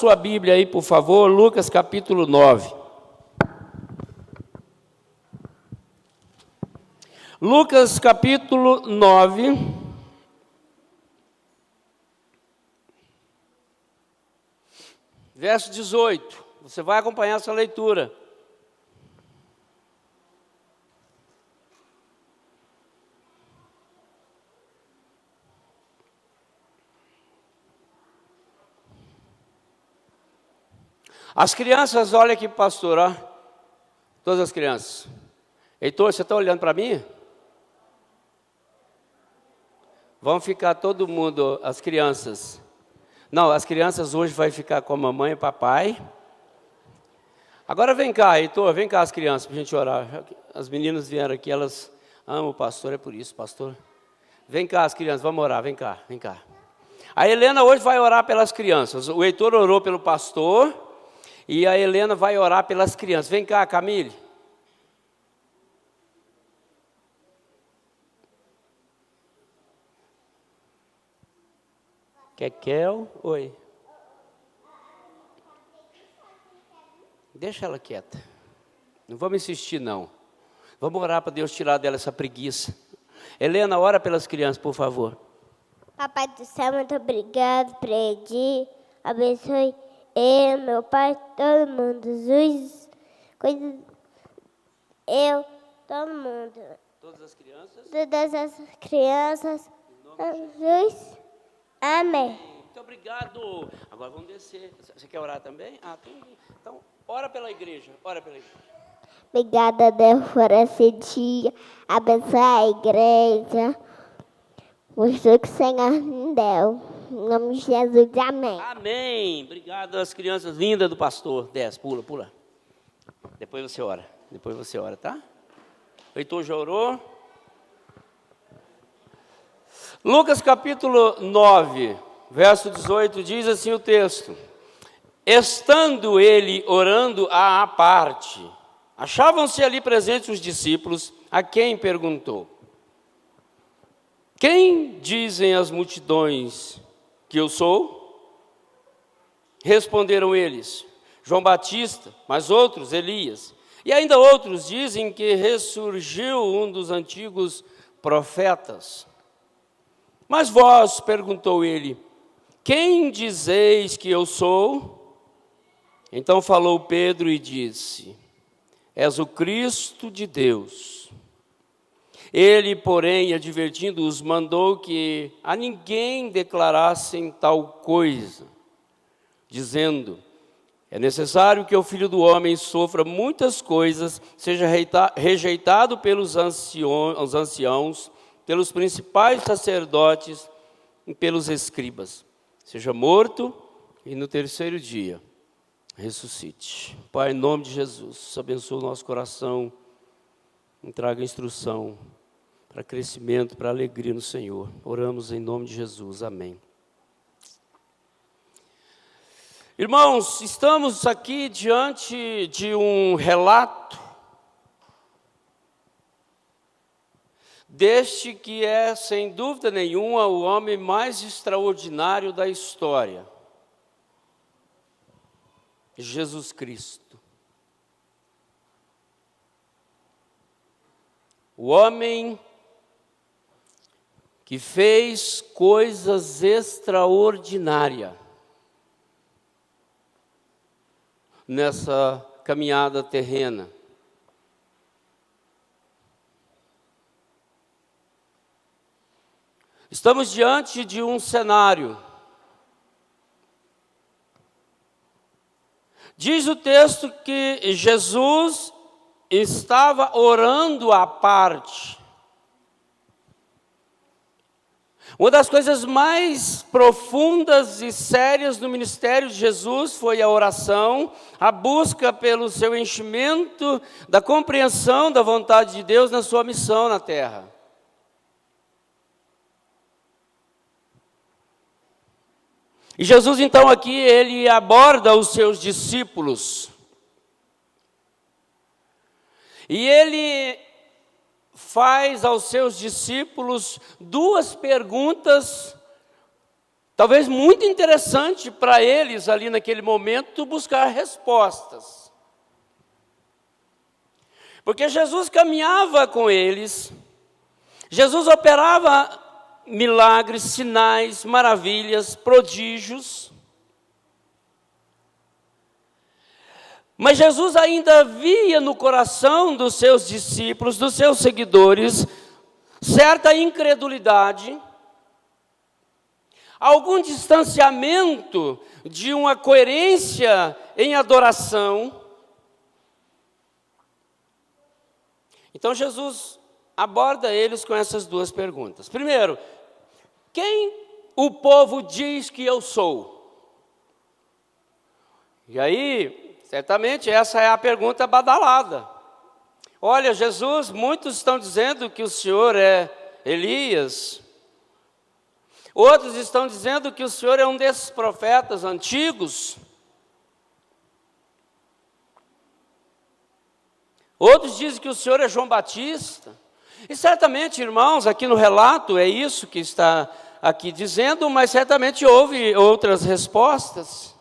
sua Bíblia aí, por favor, Lucas capítulo 9. Lucas capítulo 9. Verso 18. Você vai acompanhar essa leitura. As crianças, olha aqui, pastor, ó. Todas as crianças. Heitor, você está olhando para mim? Vão ficar todo mundo, as crianças. Não, as crianças hoje vai ficar com a mamãe e papai. Agora vem cá, Heitor, vem cá as crianças para a gente orar. As meninas vieram aqui, elas amam o pastor, é por isso, pastor. Vem cá as crianças, vamos orar, vem cá, vem cá. A Helena hoje vai orar pelas crianças. O Heitor orou pelo pastor. E a Helena vai orar pelas crianças. Vem cá, Camille. Kekel, oi. Deixa ela quieta. Não vamos insistir, não. Vamos orar para Deus tirar dela essa preguiça. Helena, ora pelas crianças, por favor. Papai do céu, muito obrigado por Edi. Abençoe eu, meu pai, todo mundo. Jesus, todo mundo. Todas as crianças. Todas as crianças. Jesus. Amém. Muito obrigado. Agora vamos descer. Você quer orar também? Então, ora pela igreja. Ora pela igreja. Obrigada, Deus, por esse dia. Abençoe a igreja. Mostrou que o Senhor me deu. Em nome de Jesus, amém. Amém. Obrigado às crianças lindas do pastor. Desce, pula. Depois você ora, tá? O Heitor já orou? Lucas capítulo 9, verso 18, diz assim o texto. Estando ele orando à parte, achavam-se ali presentes os discípulos, a quem perguntou: quem dizem as multidões que eu sou? Responderam eles: João Batista, mas outros, Elias. E ainda outros dizem que ressurgiu um dos antigos profetas. Mas vós, perguntou ele, quem dizeis que eu sou? Então falou Pedro e disse: és o Cristo de Deus. Ele, porém, advertindo-os, mandou que a ninguém declarassem tal coisa, dizendo: é necessário que o Filho do Homem sofra muitas coisas, seja rejeitado pelos anciãos, pelos principais sacerdotes e pelos escribas, seja morto e no terceiro dia ressuscite. Pai, em nome de Jesus, abençoa o nosso coração, traga instrução para crescimento, para alegria no Senhor. Oramos em nome de Jesus, amém. Irmãos, estamos aqui diante de um relato deste que é, sem dúvida nenhuma, o homem mais extraordinário da história, Jesus Cristo. O homem que fez coisas extraordinárias nessa caminhada terrena. Estamos diante de um cenário. Diz o texto que Jesus estava orando à parte. Uma das coisas mais profundas e sérias no ministério de Jesus foi a oração, a busca pelo seu enchimento da compreensão da vontade de Deus na sua missão na terra. E Jesus, então, aqui, ele aborda os seus discípulos. E ele faz aos seus discípulos duas perguntas, talvez muito interessante para eles ali naquele momento buscar respostas. Porque Jesus caminhava com eles, Jesus operava milagres, sinais, maravilhas, prodígios. Mas Jesus ainda via no coração dos seus discípulos, dos seus seguidores, certa incredulidade, algum distanciamento de uma coerência em adoração. Então Jesus aborda eles com essas duas perguntas. Primeiro, quem o povo diz que eu sou? E aí, certamente essa é a pergunta badalada. Olha, Jesus, muitos estão dizendo que o Senhor é Elias. Outros estão dizendo que o Senhor é um desses profetas antigos. Outros dizem que o Senhor é João Batista. E certamente, irmãos, aqui no relato é isso que está aqui dizendo, mas certamente houve outras respostas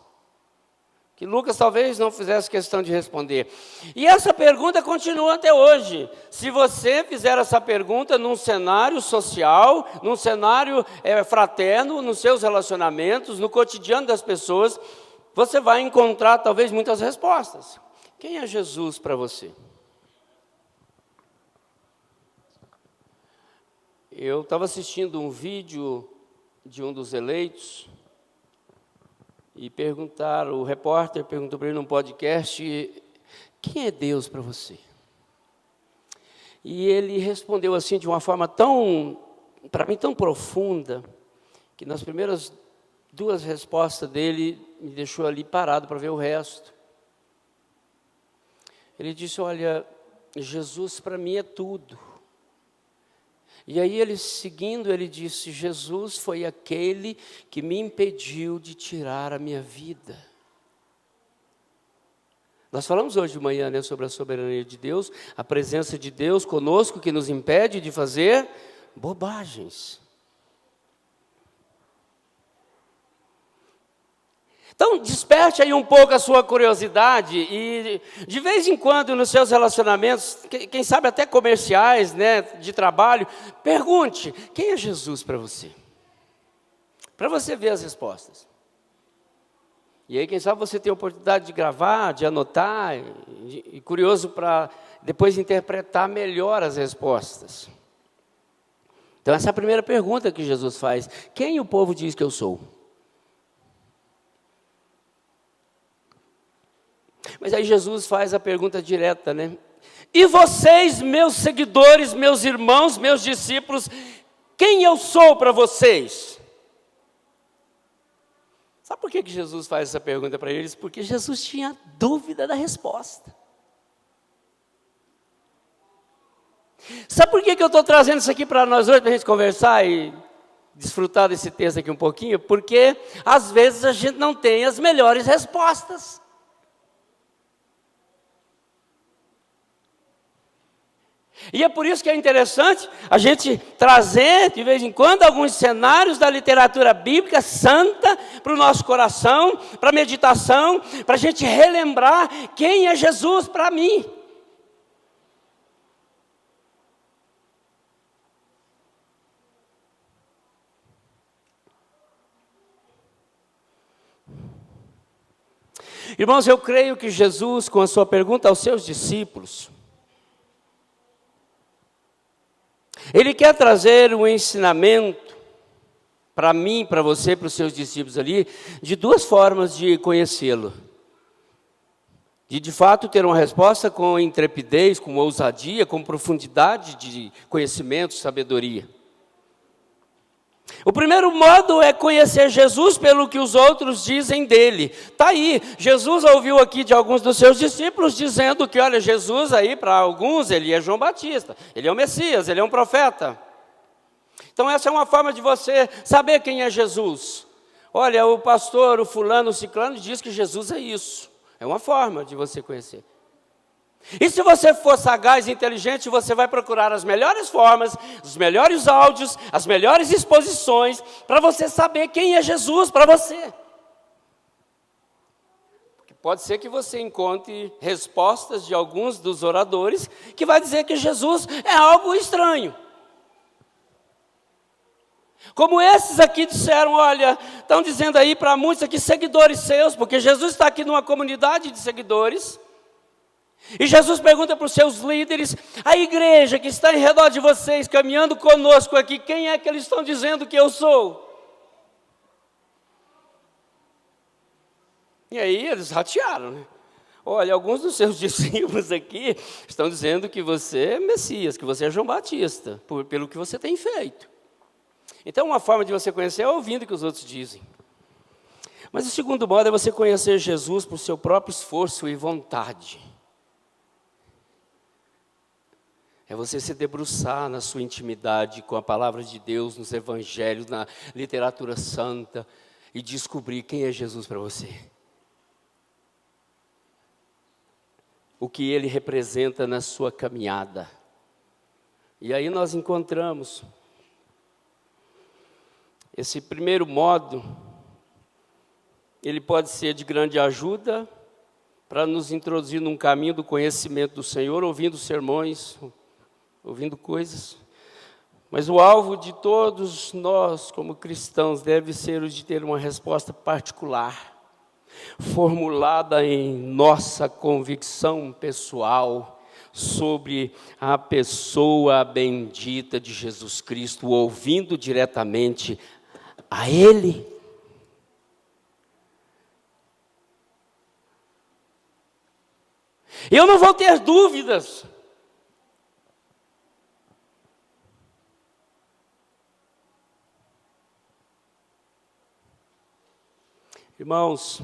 que Lucas talvez não fizesse questão de responder. E essa pergunta continua até hoje. Se você fizer essa pergunta num cenário social, num cenário fraterno, nos seus relacionamentos, no cotidiano das pessoas, você vai encontrar talvez muitas respostas. Quem é Jesus para você? Eu estava assistindo um vídeo de um dos eleitos, e o repórter perguntou para ele num podcast, quem é Deus para você? E ele respondeu assim de uma forma para mim tão profunda, que nas primeiras duas respostas dele, me deixou ali parado para ver o resto. Ele disse, olha, Jesus para mim é tudo. E aí ele seguindo, ele disse, Jesus foi aquele que me impediu de tirar a minha vida. Nós falamos hoje de manhã, né, sobre a soberania de Deus, a presença de Deus conosco que nos impede de fazer bobagens. Então, desperte aí um pouco a sua curiosidade e, de vez em quando, nos seus relacionamentos, quem sabe até comerciais, né, de trabalho, pergunte, quem é Jesus para você? Para você ver as respostas. E aí, quem sabe você tem a oportunidade de gravar, de anotar, e curioso para depois interpretar melhor as respostas. Então, essa é a primeira pergunta que Jesus faz. Quem o povo diz que eu sou? Mas aí Jesus faz a pergunta direta, né? E vocês, meus seguidores, meus irmãos, meus discípulos, quem eu sou para vocês? Sabe por que Jesus faz essa pergunta para eles? Porque Jesus tinha dúvida da resposta. Sabe por que eu estou trazendo isso aqui para nós hoje, para a gente conversar e desfrutar desse texto aqui um pouquinho? Porque às vezes a gente não tem as melhores respostas. E é por isso que é interessante a gente trazer, de vez em quando, alguns cenários da literatura bíblica santa para o nosso coração, para a meditação, para a gente relembrar quem é Jesus para mim. Irmãos, eu creio que Jesus, com a sua pergunta aos seus discípulos, ele quer trazer um ensinamento para mim, para você, para os seus discípulos ali, de duas formas de conhecê-lo. De fato ter uma resposta com intrepidez, com ousadia, com profundidade de conhecimento, sabedoria. O primeiro modo é conhecer Jesus pelo que os outros dizem dele. Está aí, Jesus ouviu aqui de alguns dos seus discípulos dizendo que, olha, Jesus aí para alguns, ele é João Batista, ele é o Messias, ele é um profeta. Então essa é uma forma de você saber quem é Jesus. Olha, o pastor, o fulano, o ciclano diz que Jesus é isso. É uma forma de você conhecer. E se você for sagaz e inteligente, você vai procurar as melhores formas, os melhores áudios, as melhores exposições, para você saber quem é Jesus para você. Porque pode ser que você encontre respostas de alguns dos oradores que vai dizer que Jesus é algo estranho. Como esses aqui disseram, olha, estão dizendo aí para muitos aqui, seguidores seus, porque Jesus está aqui numa comunidade de seguidores. E Jesus pergunta para os seus líderes, a igreja que está em redor de vocês, caminhando conosco aqui, quem é que eles estão dizendo que eu sou? E aí eles ratearam, né? Olha, alguns dos seus discípulos aqui estão dizendo que você é Messias, que você é João Batista, pelo que você tem feito. Então uma forma de você conhecer é ouvindo o que os outros dizem. Mas o segundo modo é você conhecer Jesus por seu próprio esforço e vontade. É você se debruçar na sua intimidade com a palavra de Deus, nos evangelhos, na literatura santa, e descobrir quem é Jesus para você. O que ele representa na sua caminhada. E aí nós encontramos esse primeiro modo, ele pode ser de grande ajuda para nos introduzir num caminho do conhecimento do Senhor, ouvindo sermões, ouvindo coisas, mas o alvo de todos nós, como cristãos, deve ser o de ter uma resposta particular, formulada em nossa convicção pessoal, sobre a pessoa bendita de Jesus Cristo, ouvindo diretamente a Ele. Eu não vou ter dúvidas. Irmãos,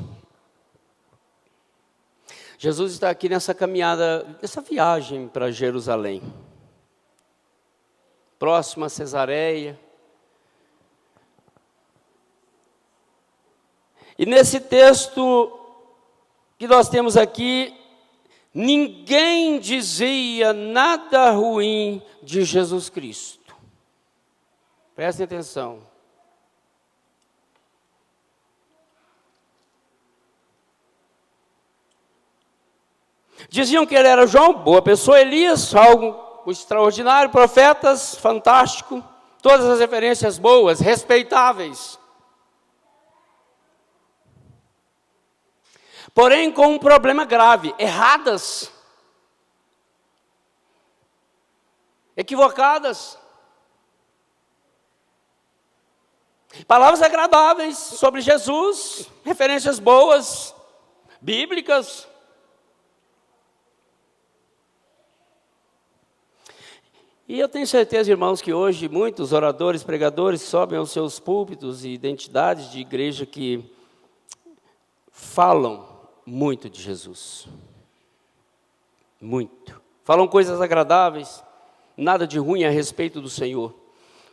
Jesus está aqui nessa caminhada, nessa viagem para Jerusalém, próximo a Cesareia. E nesse texto que nós temos aqui, ninguém dizia nada ruim de Jesus Cristo. Prestem atenção. Diziam que ele era João, boa pessoa, Elias, algo extraordinário, profetas, fantástico, todas as referências boas, respeitáveis. Porém, com um problema grave, erradas, equivocadas. Palavras agradáveis sobre Jesus, referências boas, bíblicas. E eu tenho certeza, irmãos, que hoje muitos oradores, pregadores sobem aos seus púlpitos e identidades de igreja que falam muito de Jesus. Muito. Falam coisas agradáveis, nada de ruim a respeito do Senhor.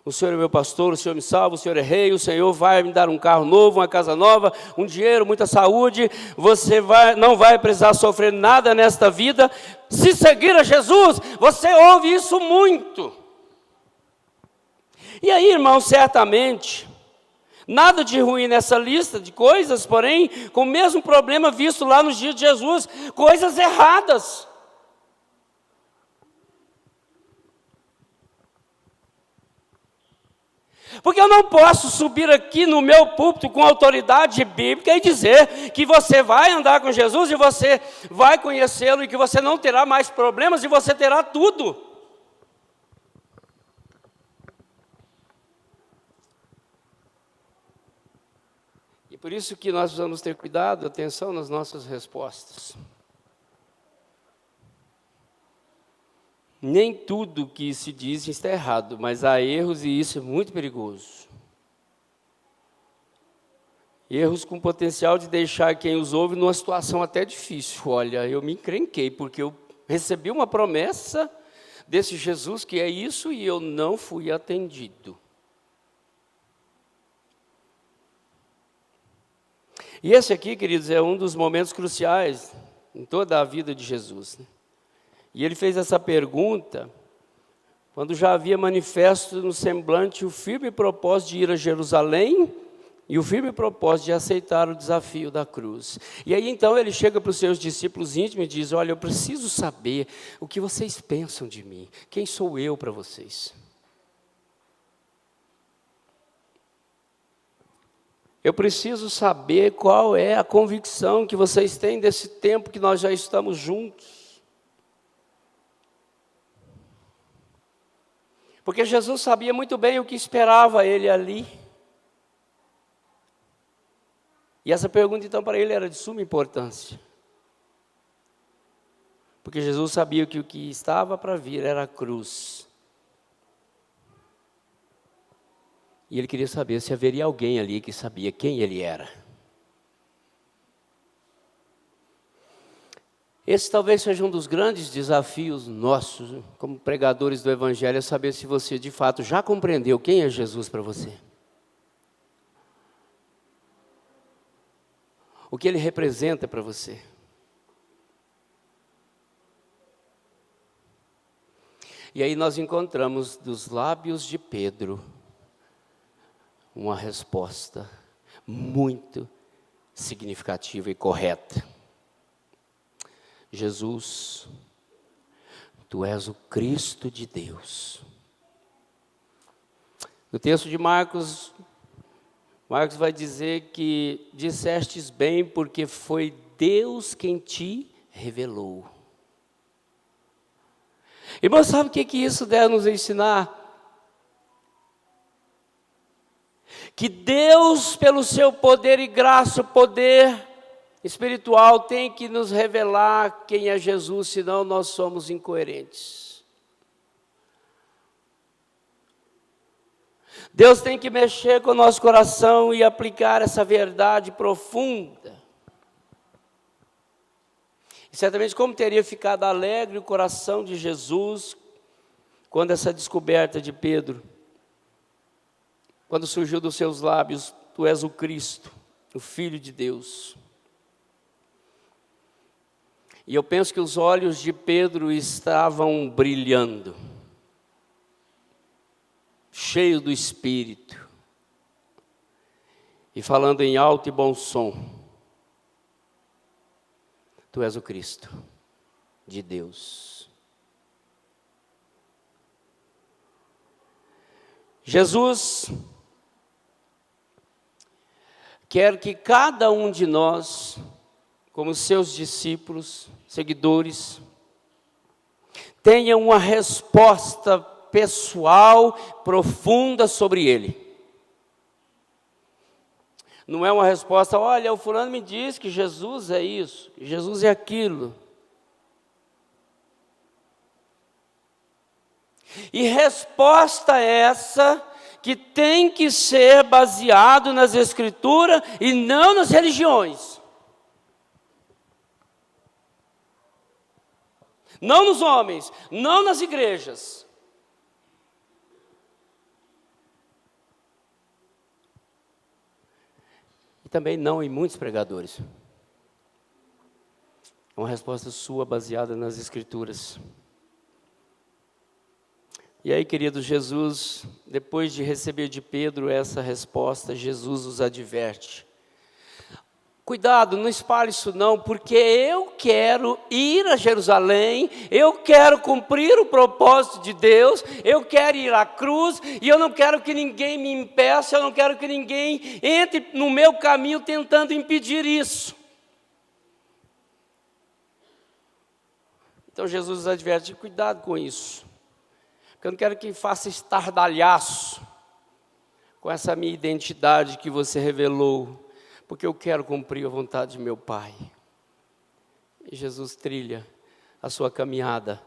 O Senhor é meu pastor, o Senhor me salva, o Senhor é rei, o Senhor vai me dar um carro novo, uma casa nova, um dinheiro, muita saúde. Você não vai precisar sofrer nada nesta vida. Se seguir a Jesus, você ouve isso muito. E aí, irmão, certamente, nada de ruim nessa lista de coisas, porém, com o mesmo problema visto lá nos dias de Jesus, coisas erradas. Porque eu não posso subir aqui no meu púlpito com autoridade bíblica e dizer que você vai andar com Jesus e você vai conhecê-lo e que você não terá mais problemas e você terá tudo. E por isso que nós precisamos ter cuidado, atenção nas nossas respostas. Nem tudo que se diz está errado, mas há erros e isso é muito perigoso. Erros com potencial de deixar quem os ouve numa situação até difícil. Olha, eu me encrenquei porque eu recebi uma promessa desse Jesus que é isso e eu não fui atendido. E esse aqui, queridos, é um dos momentos cruciais em toda a vida de Jesus, né? E ele fez essa pergunta quando já havia manifesto no semblante o firme propósito de ir a Jerusalém e o firme propósito de aceitar o desafio da cruz. E aí então ele chega para os seus discípulos íntimos e diz: olha, eu preciso saber o que vocês pensam de mim. Quem sou eu para vocês? Eu preciso saber qual é a convicção que vocês têm desse tempo que nós já estamos juntos. Porque Jesus sabia muito bem o que esperava ele ali. E essa pergunta, então, para ele era de suma importância. Porque Jesus sabia que o que estava para vir era a cruz. E ele queria saber se haveria alguém ali que sabia quem ele era. Esse talvez seja um dos grandes desafios nossos, como pregadores do Evangelho, é saber se você, de fato, já compreendeu quem é Jesus para você. O que ele representa para você. E aí nós encontramos dos lábios de Pedro uma resposta muito significativa e correta. Jesus, tu és o Cristo de Deus. No texto de Marcos vai dizer que dissestes bem porque foi Deus quem te revelou. Irmão, sabe o que isso deve nos ensinar? Que Deus, pelo seu poder e graça, o poder espiritual, tem que nos revelar quem é Jesus, senão nós somos incoerentes. Deus tem que mexer com o nosso coração e aplicar essa verdade profunda. E certamente como teria ficado alegre o coração de Jesus quando essa descoberta de Pedro, quando surgiu dos seus lábios: tu és o Cristo, o Filho de Deus. E eu penso que os olhos de Pedro estavam brilhando, cheio do Espírito, e falando em alto e bom som: tu és o Cristo de Deus. Jesus quer que cada um de nós, como seus discípulos, seguidores, tenha uma resposta pessoal, profunda sobre Ele. Não é uma resposta: olha, o fulano me diz que Jesus é isso, que Jesus é aquilo. E resposta essa que tem que ser baseado nas Escrituras e não nas religiões. Não nos homens, não nas igrejas. E também não em muitos pregadores. É uma resposta sua baseada nas Escrituras. E aí, querido, Jesus, depois de receber de Pedro essa resposta, Jesus os adverte: cuidado, não espalhe isso não, porque eu quero ir a Jerusalém, eu quero cumprir o propósito de Deus, eu quero ir à cruz, e eu não quero que ninguém me impeça, eu não quero que ninguém entre no meu caminho tentando impedir isso. Então Jesus os adverte: cuidado com isso. Eu não quero que faça estardalhaço com essa minha identidade que você revelou, porque eu quero cumprir a vontade de meu Pai. E Jesus trilha a sua caminhada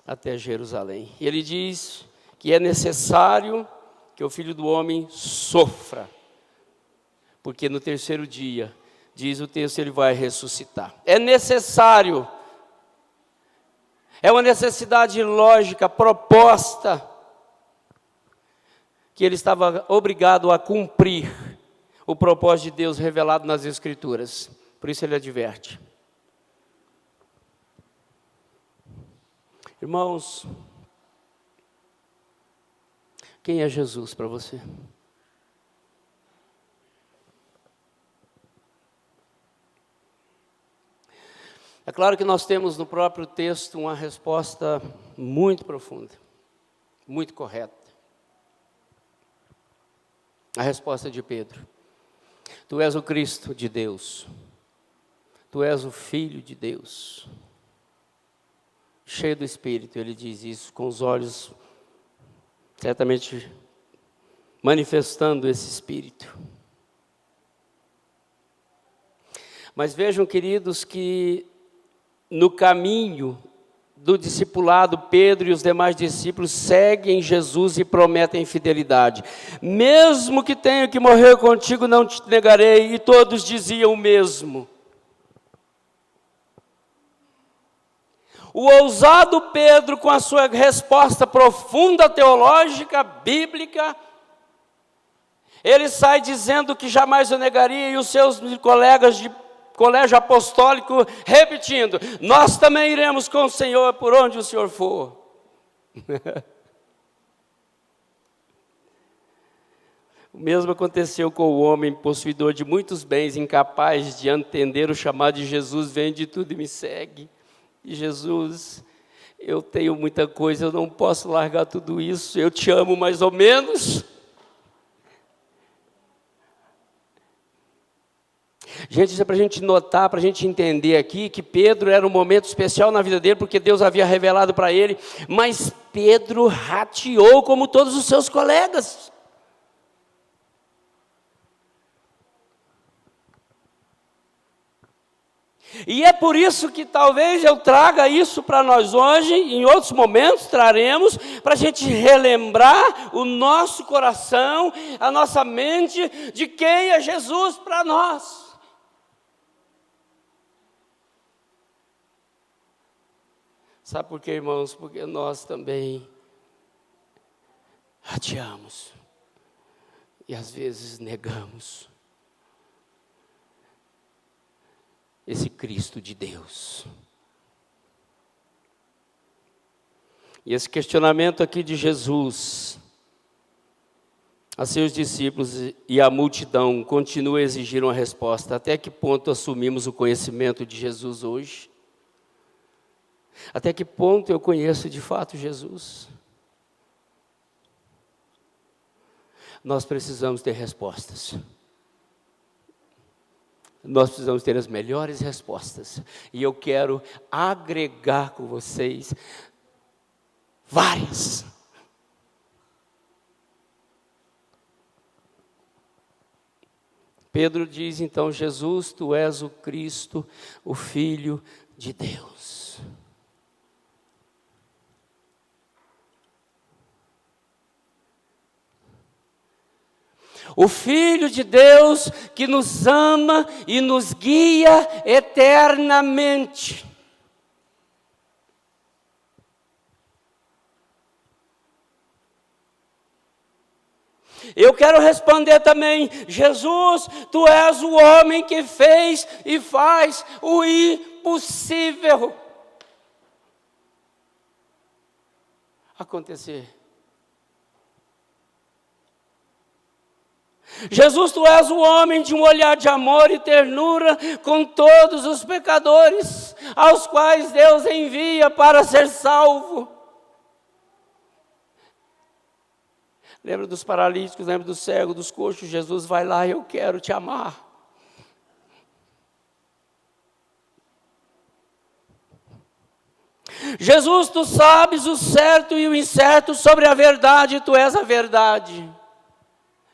até Jerusalém. E ele diz que é necessário que o Filho do Homem sofra, porque no terceiro dia, diz o texto, ele vai ressuscitar. É necessário. É uma necessidade lógica, proposta, que ele estava obrigado a cumprir o propósito de Deus revelado nas Escrituras. Por isso ele adverte: Irmãos, quem é Jesus para você? É claro que nós temos no próprio texto uma resposta muito profunda, muito correta. A resposta de Pedro: Tu és o Cristo de Deus, Tu és o Filho de Deus. Cheio do Espírito, ele diz isso, com os olhos certamente manifestando esse Espírito. Mas vejam, queridos, que no caminho do discipulado, Pedro e os demais discípulos seguem Jesus e prometem fidelidade. Mesmo que tenha que morrer contigo, não te negarei. E todos diziam o mesmo. O ousado Pedro, com a sua resposta profunda teológica, bíblica, ele sai dizendo que jamais o negaria, e os seus colegas de colégio apostólico repetindo: nós também iremos com o Senhor por onde o Senhor for. O mesmo aconteceu com o homem possuidor de muitos bens, incapaz de entender o chamado de Jesus: vende tudo e me segue. E Jesus: eu tenho muita coisa, eu não posso largar tudo isso, eu te amo mais ou menos. Gente, isso é para a gente notar, para a gente entender aqui que Pedro era um momento especial na vida dele, porque Deus havia revelado para ele, mas Pedro rateou como todos os seus colegas. E é por isso que talvez eu traga isso para nós hoje, em outros momentos traremos, para a gente relembrar o nosso coração, a nossa mente, de quem é Jesus para nós. Sabe por quê, irmãos? Porque nós também rateamos e às vezes negamos esse Cristo de Deus. E esse questionamento aqui de Jesus a seus discípulos e à multidão continua a exigir uma resposta. Até que ponto assumimos o conhecimento de Jesus hoje? Até que ponto eu conheço de fato Jesus? Nós precisamos ter respostas. Nós precisamos ter as melhores respostas. E eu quero agregar com vocês várias. Pedro diz então: Jesus, tu és o Cristo, o Filho de Deus. O Filho de Deus que nos ama e nos guia eternamente. Eu quero responder também: Jesus, tu és o homem que fez e faz o impossível acontecer. Jesus, tu és o homem de um olhar de amor e ternura com todos os pecadores, aos quais Deus envia para ser salvo. Lembra dos paralíticos, lembra dos cegos, dos coxos? Jesus vai lá: eu quero te amar. Jesus, tu sabes o certo e o incerto sobre a verdade, tu és a verdade.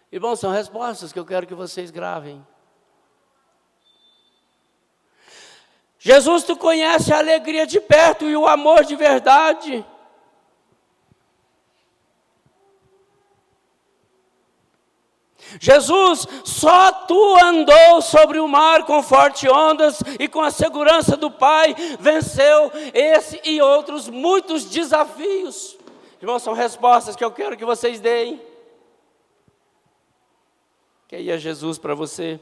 Irmãos, são respostas que eu quero que vocês gravem. Jesus, tu conhece a alegria de perto e o amor de verdade. Jesus, só tu andou sobre o mar com fortes ondas e com a segurança do Pai venceu esse e outros muitos desafios. Irmãos, são respostas que eu quero que vocês deem. Quem é Jesus para você?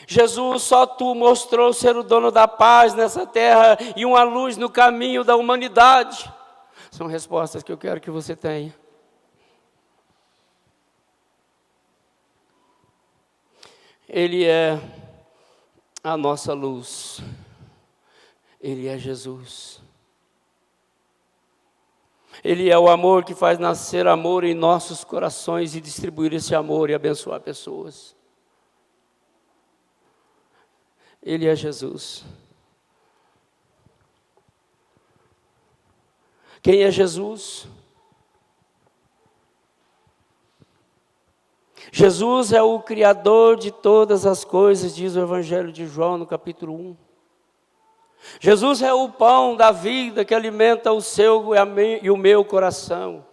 Jesus, só tu mostrou ser o dono da paz nessa terra e uma luz no caminho da humanidade. São respostas que eu quero que você tenha. Ele é a nossa luz. Ele é Jesus. Ele é o amor que faz nascer amor em nossos corações e distribuir esse amor e abençoar pessoas. Ele é Jesus. Quem é Jesus? Jesus é o Criador de todas as coisas, diz o Evangelho de João no capítulo 1. Jesus é o pão da vida que alimenta o seu e o meu coração.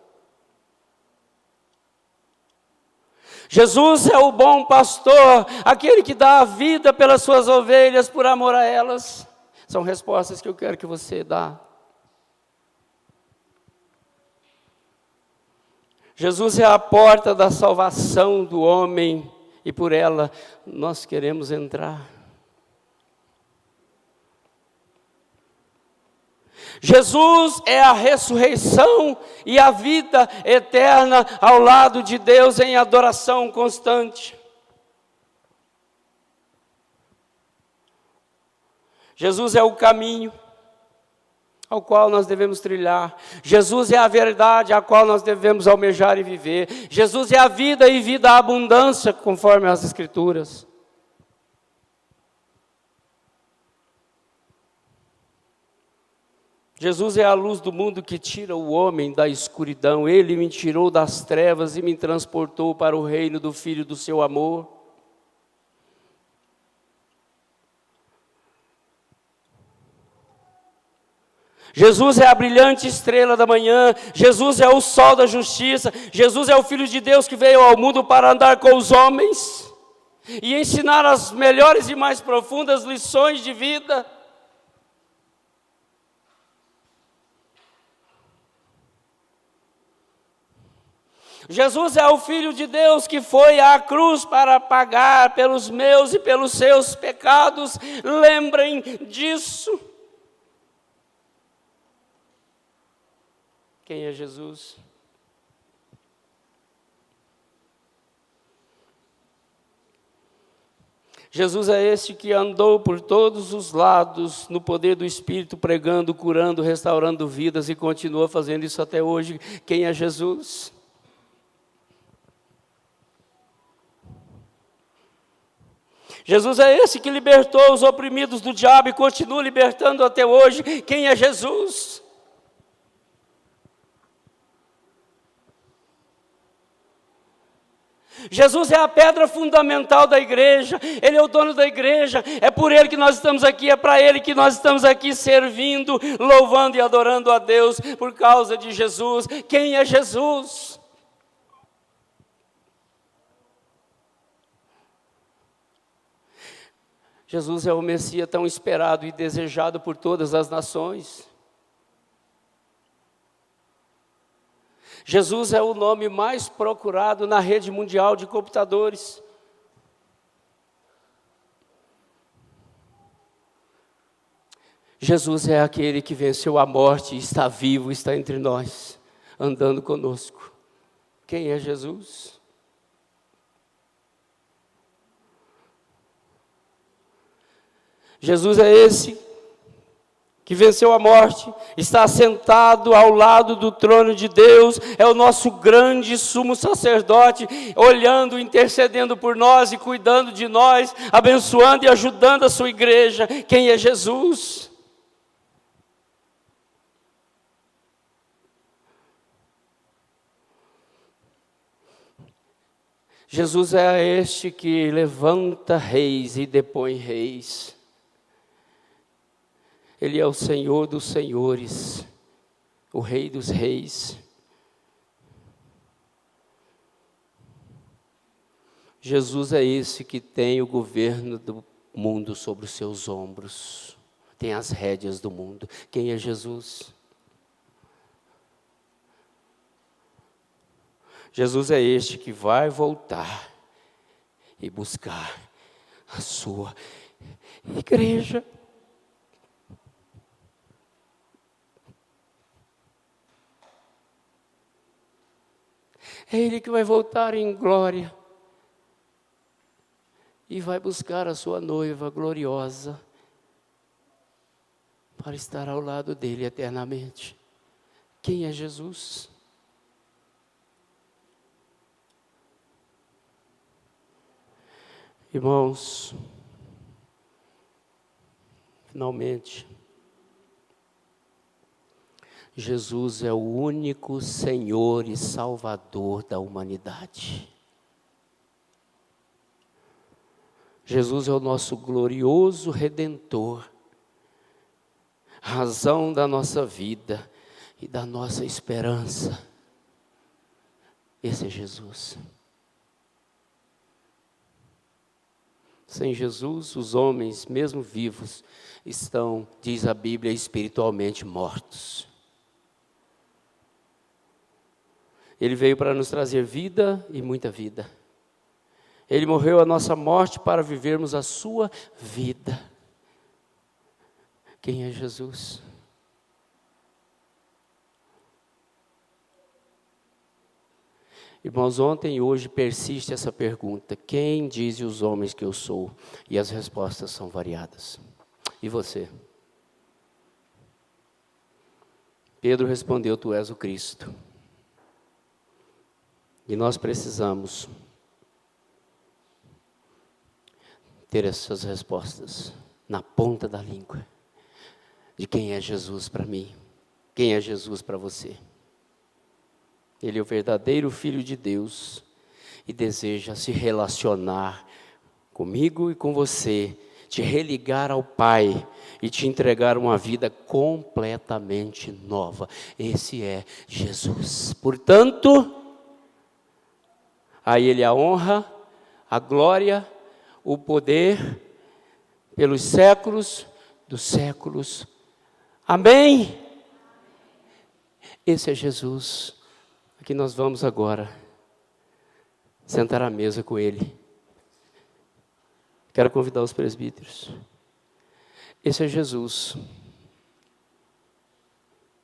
Jesus é o bom pastor, aquele que dá a vida pelas suas ovelhas por amor a elas. São respostas que eu quero que você dê. Jesus é a porta da salvação do homem e por ela nós queremos entrar. Jesus é a ressurreição e a vida eterna ao lado de Deus em adoração constante. Jesus é o caminho ao qual nós devemos trilhar. Jesus é a verdade a qual nós devemos almejar e viver. Jesus é a vida e vida à abundância, conforme as Escrituras. Jesus é a luz do mundo que tira o homem da escuridão. Ele me tirou das trevas e me transportou para o reino do Filho do seu amor. Jesus é a brilhante estrela da manhã. Jesus é o sol da justiça. Jesus é o Filho de Deus que veio ao mundo para andar com os homens e ensinar as melhores e mais profundas lições de vida. Jesus é o Filho de Deus que foi à cruz para pagar pelos meus e pelos seus pecados. Lembrem disso. Quem é Jesus? Jesus é esse que andou por todos os lados no poder do Espírito, pregando, curando, restaurando vidas e continua fazendo isso até hoje. Quem é Jesus? Jesus é esse que libertou os oprimidos do diabo e continua libertando até hoje. Quem é Jesus? Jesus é a pedra fundamental da igreja. Ele é o dono da igreja. É por Ele que nós estamos aqui, é para Ele que nós estamos aqui servindo, louvando e adorando a Deus por causa de Jesus. Quem é Jesus? Jesus é o Messias tão esperado e desejado por todas as nações. Jesus é o nome mais procurado na rede mundial de computadores. Jesus é aquele que venceu a morte, está vivo, está entre nós, andando conosco. Quem é Jesus? Jesus é esse que venceu a morte, está sentado ao lado do trono de Deus, é o nosso grande sumo sacerdote, olhando, intercedendo por nós e cuidando de nós, abençoando e ajudando a sua igreja. Quem é Jesus? Jesus é este que levanta reis e depõe reis. Ele é o Senhor dos senhores, o Rei dos reis. Jesus é esse que tem o governo do mundo sobre os seus ombros, tem as rédeas do mundo. Quem é Jesus? Jesus é este que vai voltar e buscar a sua igreja. É Ele que vai voltar em glória e vai buscar a sua noiva gloriosa para estar ao lado dele eternamente. Quem é Jesus? Irmãos, finalmente, Jesus é o único Senhor e Salvador da humanidade. Jesus é o nosso glorioso Redentor, razão da nossa vida e da nossa esperança. Esse é Jesus. Sem Jesus, os homens, mesmo vivos, estão, diz a Bíblia, espiritualmente mortos. Ele veio para nos trazer vida e muita vida. Ele morreu a nossa morte para vivermos a sua vida. Quem é Jesus? Irmãos, ontem e hoje persiste essa pergunta: quem dizem os homens que eu sou? E as respostas são variadas. E você? Pedro respondeu: tu és o Cristo. E nós precisamos ter essas respostas na ponta da língua, de quem é Jesus para mim, quem é Jesus para você. Ele é o verdadeiro Filho de Deus e deseja se relacionar comigo e com você, te religar ao Pai e te entregar uma vida completamente nova. Esse é Jesus. Portanto, a Ele a honra, a glória, o poder, pelos séculos dos séculos. Amém? Esse é Jesus. Aqui nós vamos agora sentar à mesa com Ele. Quero convidar os presbíteros. Esse é Jesus,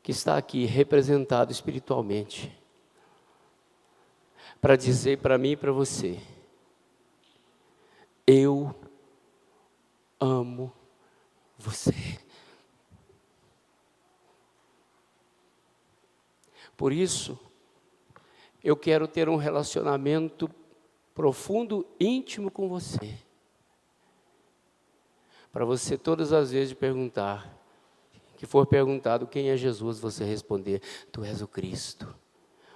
que está aqui representado espiritualmente, para dizer para mim e para você: eu amo você. Por isso, eu quero ter um relacionamento profundo, íntimo com você. Para você todas as vezes perguntar, que for perguntado quem é Jesus, você responder: tu és o Cristo,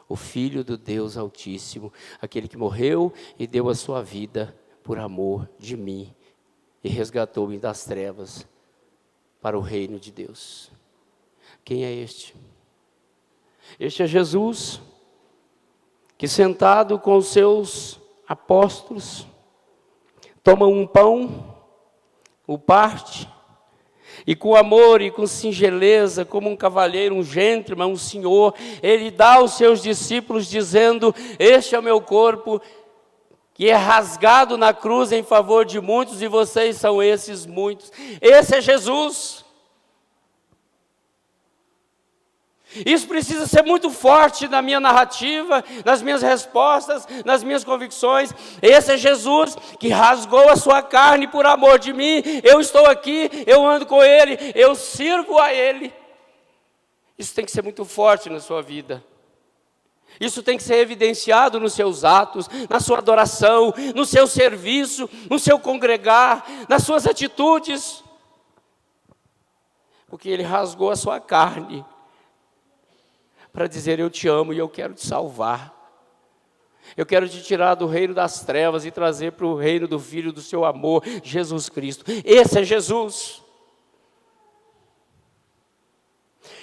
o Filho do Deus Altíssimo, aquele que morreu e deu a sua vida por amor de mim e resgatou-me das trevas para o reino de Deus. Quem é este? Este é Jesus, que sentado com os seus apóstolos, toma um pão, o parte, e com amor e com singeleza, como um cavalheiro, um gentleman, um senhor, ele dá aos seus discípulos dizendo: este é o meu corpo, que é rasgado na cruz em favor de muitos, e vocês são esses muitos. Esse é Jesus. Isso precisa ser muito forte na minha narrativa, nas minhas respostas, nas minhas convicções. Esse é Jesus que rasgou a sua carne por amor de mim. Eu estou aqui, eu ando com Ele, eu sirvo a Ele. Isso tem que ser muito forte na sua vida. Isso tem que ser evidenciado nos seus atos, na sua adoração, no seu serviço, no seu congregar, nas suas atitudes. Porque Ele rasgou a sua carne para dizer: eu te amo e eu quero te salvar. Eu quero te tirar do reino das trevas e trazer para o reino do Filho do seu amor, Jesus Cristo. Esse é Jesus.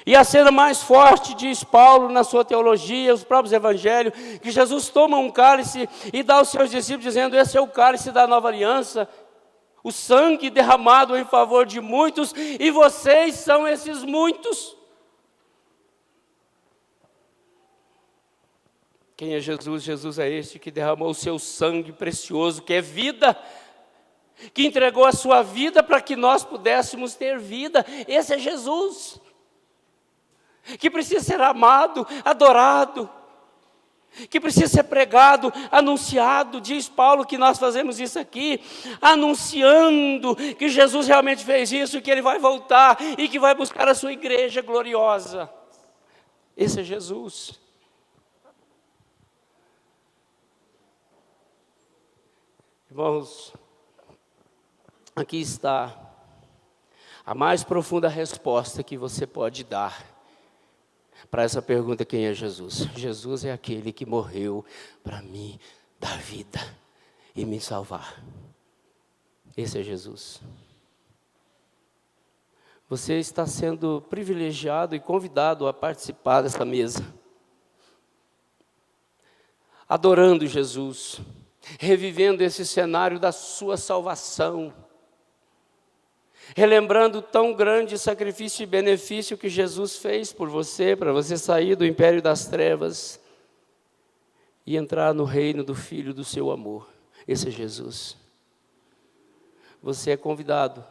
E a cena mais forte, diz Paulo na sua teologia, os próprios evangelhos, que Jesus toma um cálice e dá aos seus discípulos dizendo: esse é o cálice da nova aliança, o sangue derramado em favor de muitos, e vocês são esses muitos. Quem é Jesus? Jesus é este que derramou o seu sangue precioso, que é vida, que entregou a sua vida para que nós pudéssemos ter vida. Esse é Jesus, que precisa ser amado, adorado, que precisa ser pregado, anunciado. Diz Paulo que nós fazemos isso aqui, anunciando que Jesus realmente fez isso, que Ele vai voltar e que vai buscar a sua igreja gloriosa. Esse é Jesus. Irmãos, aqui está a mais profunda resposta que você pode dar para essa pergunta: quem é Jesus? Jesus é aquele que morreu para me dar vida e me salvar. Esse é Jesus. Você está sendo privilegiado e convidado a participar dessa mesa, adorando Jesus, revivendo esse cenário da sua salvação, relembrando o tão grande sacrifício e benefício que Jesus fez por você, para você sair do império das trevas e entrar no reino do Filho do seu amor. Esse é Jesus. Você é convidado.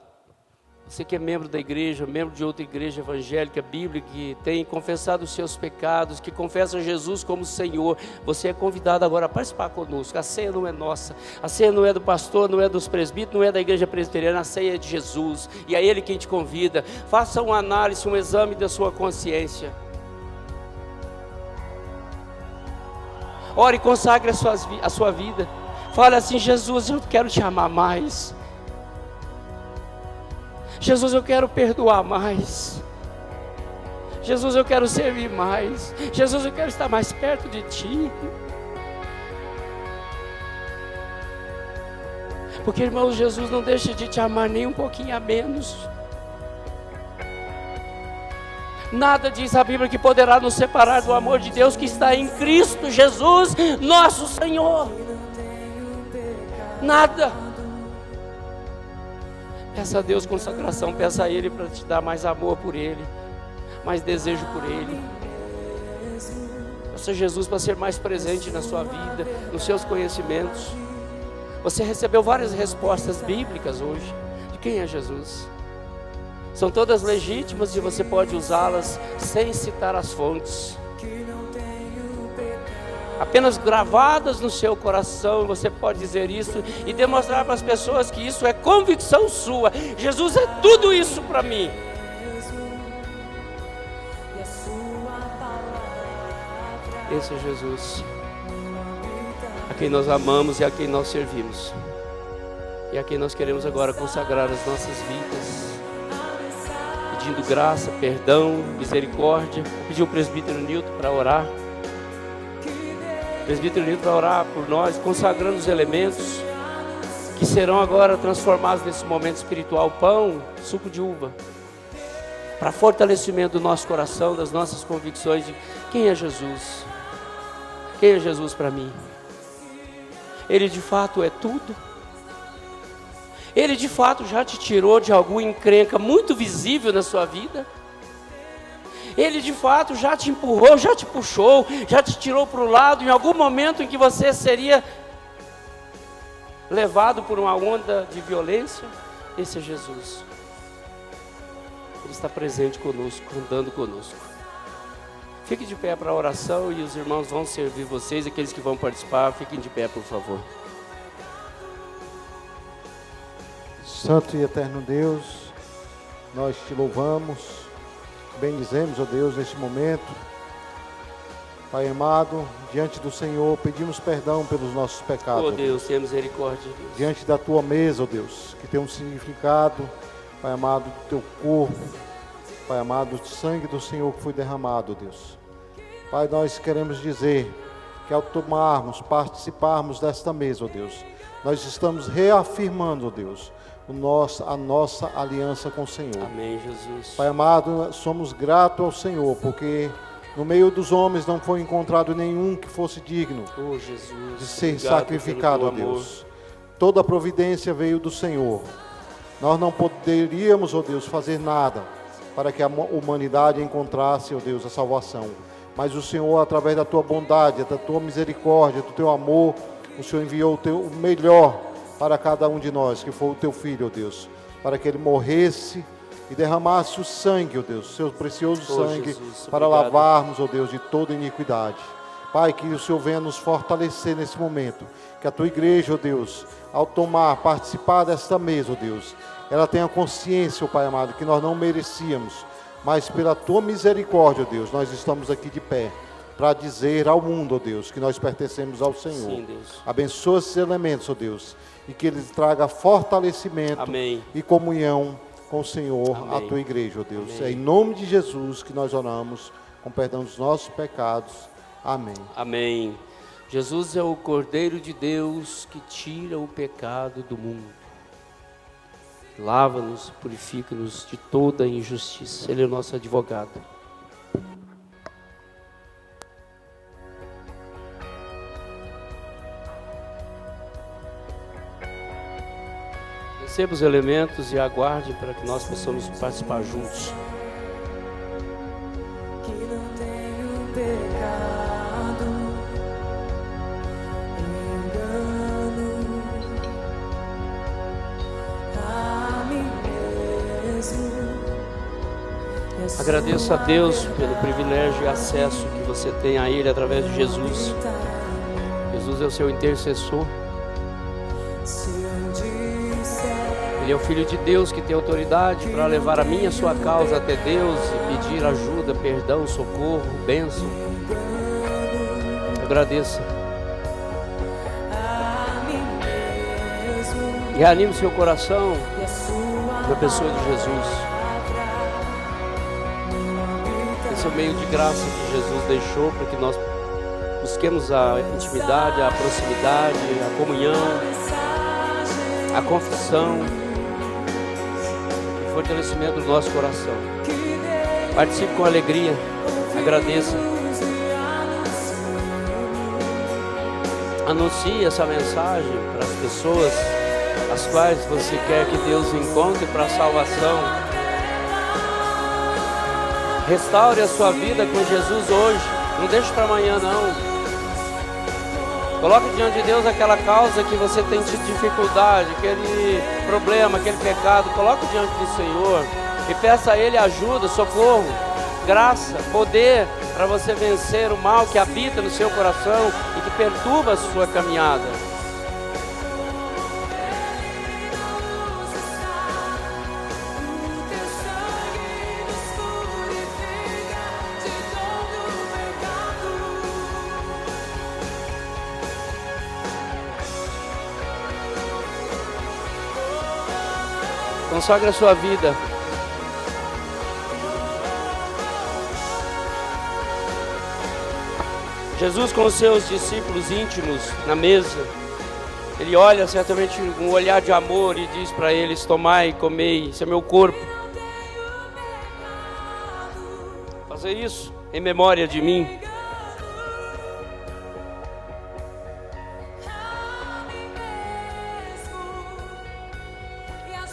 Você que é membro da igreja, membro de outra igreja evangélica, bíblica, que tem confessado os seus pecados, que confessa Jesus como Senhor, você é convidado agora a participar conosco. A ceia não é nossa, a ceia não é do pastor, não é dos presbíteros, não é da igreja presbiteriana, a ceia é de Jesus, e é Ele quem te convida. Faça uma análise, um exame da sua consciência. Ore e consagre a sua vida. Fale assim: Jesus, eu quero te amar mais. Jesus, eu quero perdoar mais. Jesus, eu quero servir mais. Jesus, eu quero estar mais perto de Ti. Porque, irmãos, Jesus não deixa de te amar nem um pouquinho a menos. Nada, diz a Bíblia, que poderá nos separar do amor de Deus que está em Cristo Jesus, nosso Senhor. Nada. Peça a Deus consagração, peça a Ele para te dar mais amor por Ele, mais desejo por Ele. Peça a Jesus para ser mais presente na sua vida, nos seus conhecimentos. Você recebeu várias respostas bíblicas hoje de quem é Jesus. São todas legítimas e você pode usá-las sem citar as fontes. Apenas gravadas no seu coração, você pode dizer isso e demonstrar para as pessoas que isso é convicção sua. Jesus é tudo isso para mim. Esse é Jesus, a quem nós amamos e a quem nós servimos, e a quem nós queremos agora consagrar as nossas vidas, pedindo graça, perdão, misericórdia. Vou pedir o presbítero Nilton para orar. Presbítero Nilton vai orar por nós, consagrando os elementos que serão agora transformados nesse momento espiritual: pão, suco de uva, para fortalecimento do nosso coração, das nossas convicções de quem é Jesus. Quem é Jesus para mim? Ele de fato é tudo. Ele de fato já te tirou de alguma encrenca muito visível na sua vida. Ele de fato já te empurrou, já te puxou, já te tirou para o lado em algum momento em que você seria levado por uma onda de violência. Esse é Jesus. Ele está presente conosco, andando conosco. Fique de pé para a oração e os irmãos vão servir vocês. Aqueles que vão participar, fiquem de pé, por favor. Santo e eterno Deus, nós te louvamos, bendizemos, ó Deus, neste momento. Pai amado, diante do Senhor, pedimos perdão pelos nossos pecados. Ó Deus, tenha misericórdia, Deus. Diante da tua mesa, ó Deus, que tem um significado, Pai amado, do teu corpo, Pai amado, do sangue do Senhor que foi derramado, ó Deus. Pai, nós queremos dizer que ao tomarmos, participarmos desta mesa, ó Deus, nós estamos reafirmando, ó Deus, a nossa aliança com o Senhor. Amém, Jesus. Pai amado, somos gratos ao Senhor, porque no meio dos homens não foi encontrado nenhum que fosse digno Jesus, de ser obrigado sacrificado a pelo teu Deus. Toda a providência veio do Senhor. Nós não poderíamos, ó Deus, fazer nada para que a humanidade encontrasse, ó Deus, a salvação. Mas o Senhor, através da tua bondade, da tua misericórdia, do teu amor, o Senhor enviou o melhor para cada um de nós, que foi o teu filho, ó Deus, para que ele morresse e derramasse o sangue, ó Deus, seu precioso sangue, Jesus, para obrigado. lavarmos, ó Deus, de toda iniquidade. Pai, que o Senhor venha nos fortalecer nesse momento, que a tua igreja, ó Deus, ao participar desta mesa, ó Deus, ela tenha consciência, ó Pai amado, que nós não merecíamos, mas pela tua misericórdia, ó Deus, nós estamos aqui de pé, para dizer ao mundo, ó Deus, que nós pertencemos ao Senhor. Sim, Deus. Abençoa esses elementos, ó Deus, e que eles tragam fortalecimento Amém. e comunhão com o Senhor, Amém. a tua igreja, ó Deus. Amém. É em nome de Jesus que nós oramos, com perdão dos nossos pecados. Amém. Amém. Jesus é o Cordeiro de Deus que tira o pecado do mundo. Lava-nos, purifica-nos de toda injustiça. Ele é o nosso advogado. Receba os elementos e aguarde para que nós possamos participar juntos. Que não tenho pecado, engano a mim mesmo. Agradeço a Deus pelo privilégio e acesso que você tem a Ele através de Jesus. Jesus é o seu intercessor. Se eu disser Ele é o Filho de Deus que tem autoridade para levar a minha e a sua causa até Deus e pedir ajuda, perdão, socorro, bênção. Agradeça. a mim mesmo, Reanime seu coração e a sua na pessoa de Jesus. Esse é o meio de graça que Jesus deixou para que nós busquemos a intimidade, a proximidade, a comunhão, a confissão, o fortalecimento do nosso coração. Participe com alegria, agradeça. Anuncie essa mensagem para as pessoas as quais você quer que Deus encontre para a salvação. Restaure a sua vida com Jesus hoje. Não deixe para amanhã, não. Coloque diante de Deus aquela causa que você tem tido dificuldade, aquele problema, aquele pecado. Coloque diante do Senhor e peça a Ele ajuda, socorro, graça, poder para você vencer o mal que habita no seu coração e que perturba a sua caminhada. Consagre a sua vida. Jesus com os seus discípulos íntimos na mesa, Ele olha certamente com um olhar de amor e diz para eles: tomai e comei, isso é meu corpo. Fazer isso em memória de mim.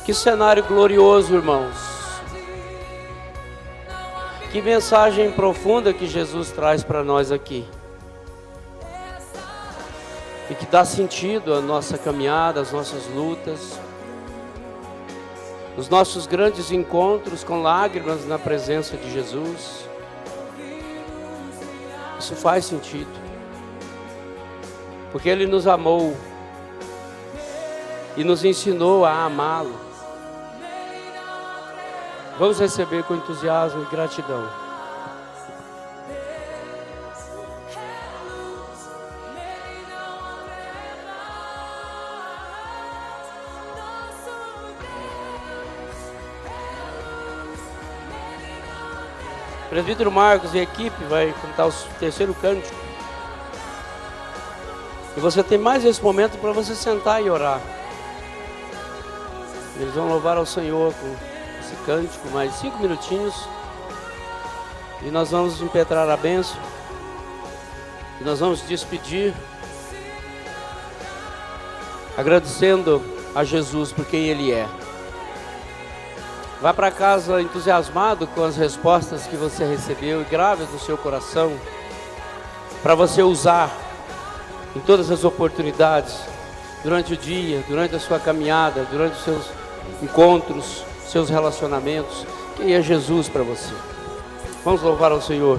Que cenário glorioso, irmãos. Que mensagem profunda que Jesus traz para nós aqui. E que dá sentido à nossa caminhada, às nossas lutas. Os nossos grandes encontros com lágrimas na presença de Jesus. Isso faz sentido. Porque Ele nos amou. E nos ensinou a amá-lo. Vamos receber com entusiasmo e gratidão. O presbítero Marcos e a equipe vai cantar o terceiro cântico. E você tem mais esse momento para você sentar e orar. Eles vão louvar ao Senhor com esse cântico, mais 5 minutinhos, e nós vamos impetrar a bênção, e nós vamos despedir, agradecendo a Jesus por quem Ele é. Vá para casa entusiasmado com as respostas que você recebeu e grave no seu coração, para você usar em todas as oportunidades durante o dia, durante a sua caminhada, durante os seus encontros, seus relacionamentos. Quem é Jesus para você? Vamos louvar ao Senhor.